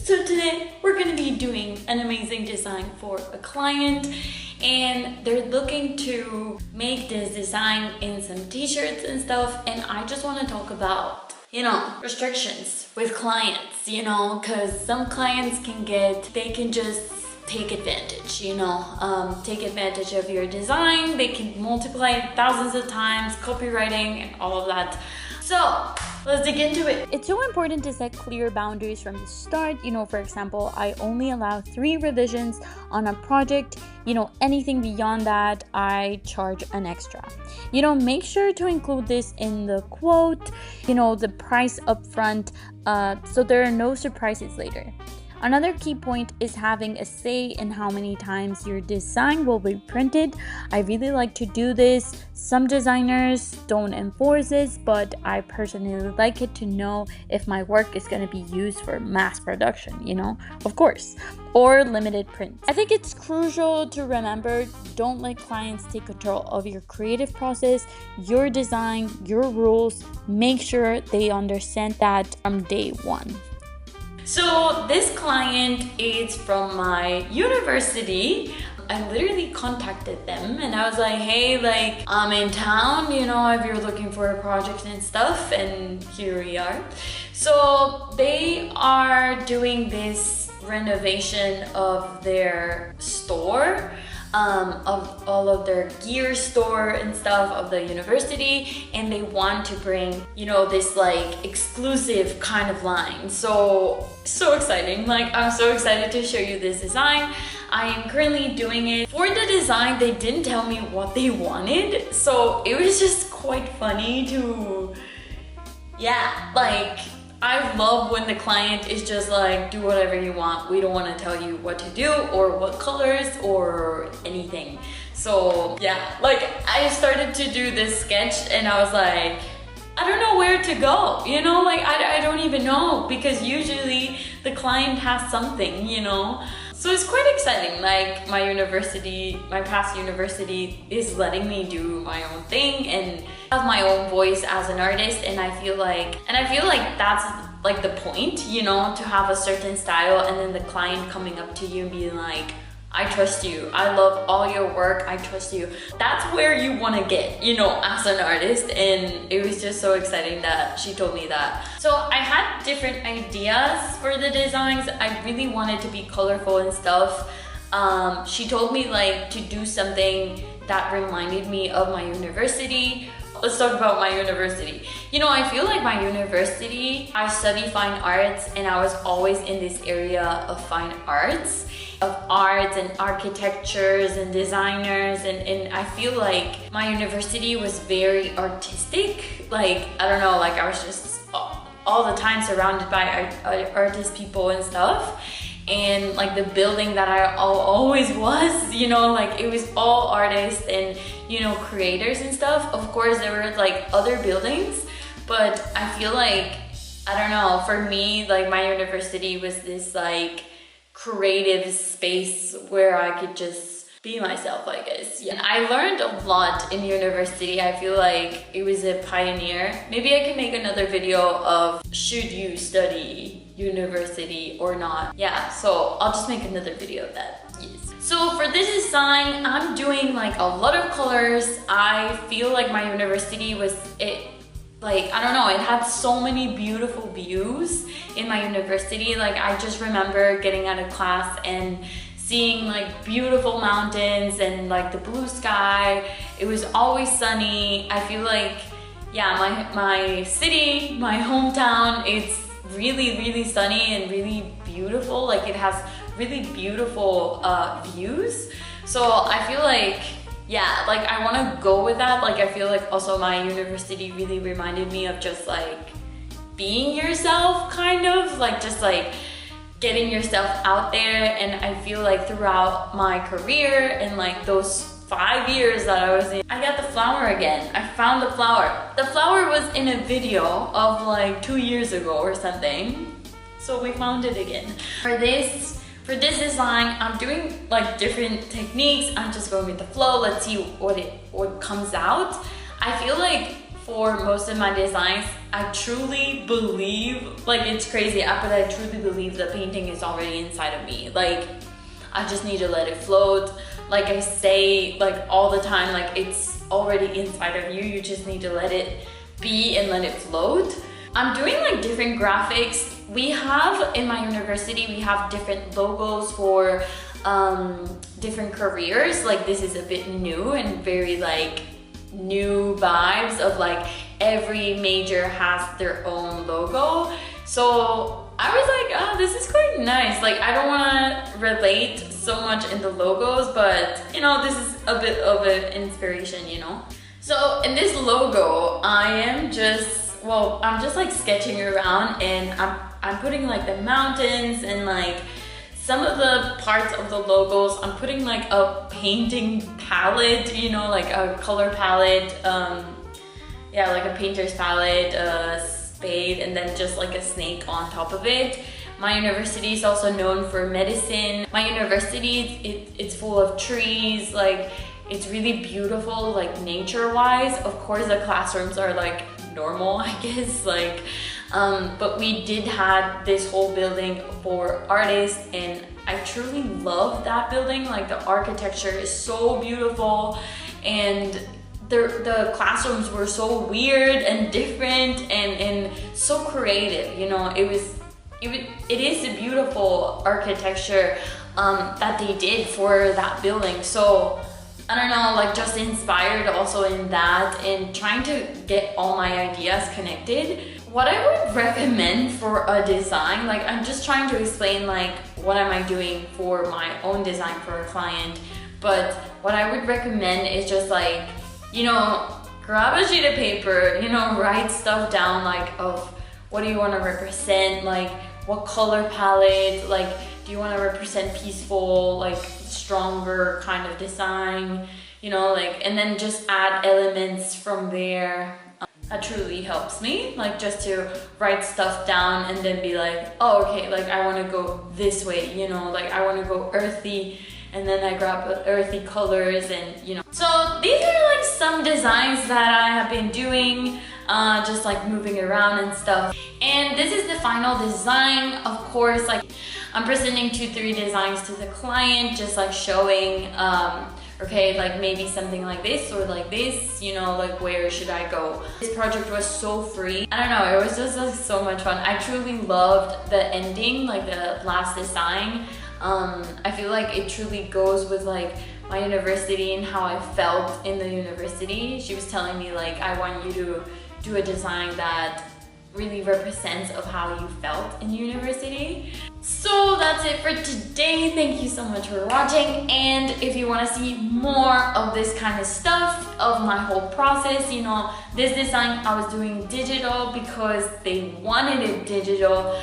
So today we're going to be doing an amazing design for a client, and they're looking to make this design in some t-shirts and stuff, and I just want to talk about, restrictions with clients, because some clients they can just take advantage, take advantage of your design. They can multiply it thousands of times, copywriting and all of that. So let's dig into it. It's so important to set clear boundaries from the start. For example, I only allow 3 revisions on a project. Anything beyond that, I charge an extra. Make sure to include this in the quote, the price up front, so there are no surprises later. Another key point is having a say in how many times your design will be printed. I really like to do this. Some designers don't enforce this, but I personally like it to know if my work is going to be used for mass production, of course, or limited print. I think it's crucial to remember, don't let clients take control of your creative process, your design, your rules. Make sure they understand that from day one. So this client is from my university. I literally contacted them and I was like, hey, I'm in town, if you're looking for a project and stuff, and here we are. So they are doing this renovation of their store, of all of their gear store and stuff of the university, and they want to bring this exclusive kind of line. So exciting. I'm so excited to show you this design. I am currently doing it. For the design, they didn't tell me what they wanted, so it was just quite funny to I love when the client is just do whatever you want. We don't want to tell you what to do or what colors or anything. So I started to do this sketch and I was like, I don't know where to go, I don't even know, because usually the client has something, So it's quite exciting. My past university is letting me do my own thing and have my own voice as an artist, and I feel like that's the point, to have a certain style, and then the client coming up to you and being like, I trust you, I love all your work, I trust you. That's where you want to get, as an artist, and it was just so exciting that she told me that. So I had different ideas for the designs. I really wanted to be colorful and stuff. She told me to do something that reminded me of my university. Let's talk about my university. I feel like my university, I study fine arts, and I was always in this area of fine arts, and architectures and designers, and I feel like my university was very artistic. I don't know, I was just all the time surrounded by artist people and stuff. And the building that I always was, it was all artists and creators and stuff. Of course there were other buildings, but I feel I don't know, for me my university was this creative space where I could just be myself, I guess. And I learned a lot in university. I feel like it was a pioneer. Maybe I can make another video of should you study university or not. So I'll just make another video of that. Yes. So for this design, I'm doing a lot of colors. I feel like my university was I don't know, it had so many beautiful views in my university. I just remember getting out of class and seeing beautiful mountains and the blue sky. It was always sunny. I feel my city, my hometown, it's really, really sunny and really beautiful. It has really beautiful views. So I feel I want to go with that. I feel also my university really reminded me of just being yourself, kind of just getting yourself out there. And I feel throughout my career and those 5 years that I was in, I got the flower again. I found the flower. The flower was in a video of 2 years ago or something. So we found it again. For this design, I'm doing different techniques. I'm just going with the flow. Let's see what comes out. I feel for most of my designs, I truly believe, like it's crazy, but I truly believe the painting is already inside of me. Like I just need to let it float. Like I say like all the time, like it's already inside of you. You just need to let it be and let it float. I'm doing like different graphics. We have in my university, we have different logos for different careers. Like this is a bit new and very like new vibes of like every major has their own logo. So I was like, oh, this is quite nice. Like I don't want to relate so much in the logos, but you know, this is a bit of an inspiration, you know. So in this logo, I'm just like sketching around, and I'm putting like the mountains and like some of the parts of the logos. I'm putting like a painting palette, you know, like a color palette, yeah, like a painter's palette, a spade, and then just like a snake on top of it. My university is also known for medicine. My university, it's full of trees, like it's really beautiful, like nature-wise. Of course, the classrooms are like normal, I guess, like, but we did have this whole building for artists, and I truly love that building. Like the architecture is so beautiful, and the classrooms were so weird and different and so creative, you know. It is a beautiful architecture that they did for that building. So I don't know, like just inspired also in that and trying to get all my ideas connected. What I would recommend for a design, like I'm just trying to explain like what am I doing for my own design for a client, but what I would recommend is just like, you know, grab a sheet of paper, you know, write stuff down like of what do you want to represent, like what color palette, like do you want to represent peaceful, like stronger kind of design, you know, like, and then just add elements from there. That truly helps me, like just to write stuff down and then be like, oh, okay, like I want to go this way, you know, like I want to go earthy, and then I grab earthy colors, and you know. So these are like some designs that I have been doing, just like moving around and stuff. And this is the final design. Of course, like I'm presenting 2-3 designs to the client, just like showing, okay, like maybe something like this or like this, you know, like where should I go? This project was so free. I don't know, it was just like so much fun. I truly loved the ending, like the last design. I feel like it truly goes with like my university and how I felt in the university. She was telling me like, I want you to do a design that really represents of how you felt in university. So that's it for today. Thank you so much for watching, and if you want to see more of this kind of stuff, of my whole process, you know, this design I was doing digital because they wanted it digital,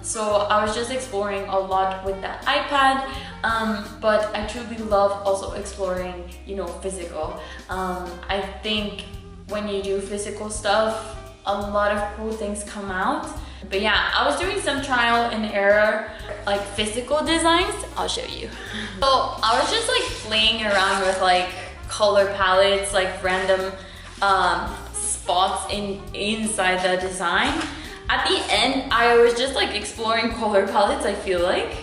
so I was just exploring a lot with the iPad, but I truly love also exploring, you know, physical. I think when you do physical stuff, a lot of cool things come out. But yeah, I was doing some trial and error, like physical designs. I'll show you. So I was just like playing around with like color palettes, like random spots inside the design. At the end, I was just like exploring color palettes, I feel like.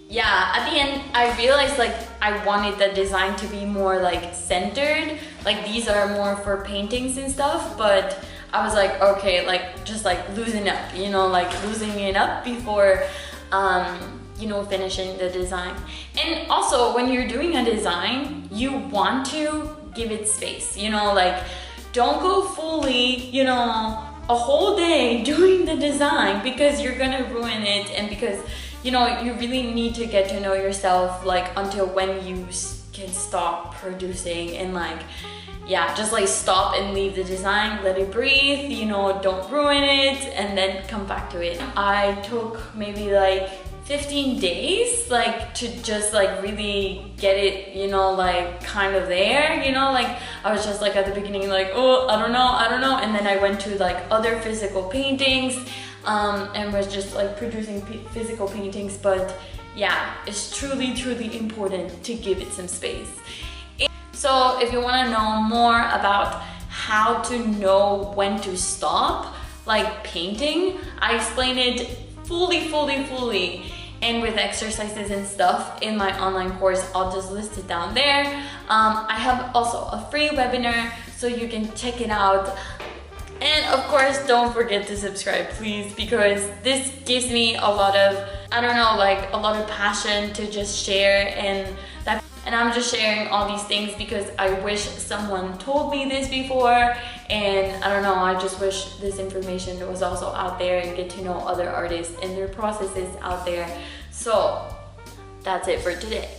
Yeah, at the end, I realized like I wanted the design to be more like centered. Like these are more for paintings and stuff, but I was like, okay, like just like loosen up, you know, like loosening it up before, you know, finishing the design. And also when you're doing a design, you want to give it space, you know, like don't go fully, you know, a whole day doing the design because you're gonna ruin it, and because, you know, you really need to get to know yourself like until when you can stop producing and like, yeah, just like stop and leave the design, let it breathe, you know, don't ruin it, and then come back to it. I took maybe like 15 days like to just like really get it, you know, like kind of there, you know, like I was just like at the beginning like, oh, I don't know, and then I went to like other physical paintings, and was just like producing physical paintings. But yeah, it's truly important to give it some space. So if you want to know more about how to know when to stop, like painting. I explain it fully and with exercises and stuff in my online course. I'll just list it down there. I have also a free webinar, so you can check it out. And of course, don't forget to subscribe, please, because this gives me a lot of, I don't know, like a lot of passion to just share, and I'm just sharing all these things because I wish someone told me this before, and I don't know, I just wish this information was also out there and get to know other artists and their processes out there. So that's it for today.